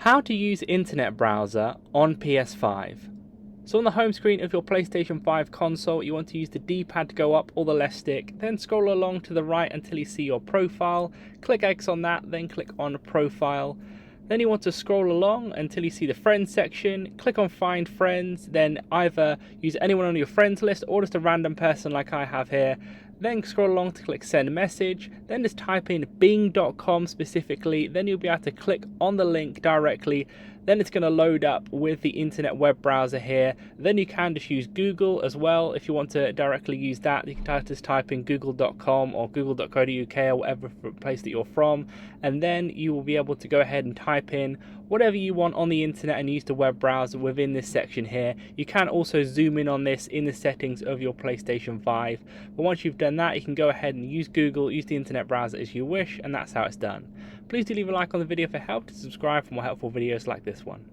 How to use internet browser on PS5. So on the home screen of your PlayStation 5 console, you want to use the D-pad to go up or the left stick, then scroll along to the right until you see your profile, click X on that, then click on profile. Then you want to scroll along until you see the friends section, click on find friends, then either use anyone on your friends list or just a random person like I have here. Then scroll along to click send message, then just type in bing.com specifically, then you'll be able to click on the link directly, then it's going to load up with the internet web browser here. Then you can just use Google as well if you want to directly use that. You can just type in google.com or google.co.uk or whatever place that you're from, and then you will be able to go ahead and type in whatever you want on the internet and use the web browser within this section here. You can also zoom in on this in the settings of your PlayStation 5, but once you've done that, you can go ahead and use Google, use the internet browser as you wish, and that's how it's done. Please do leave a like on the video if it helped, and subscribe for more helpful videos like this one.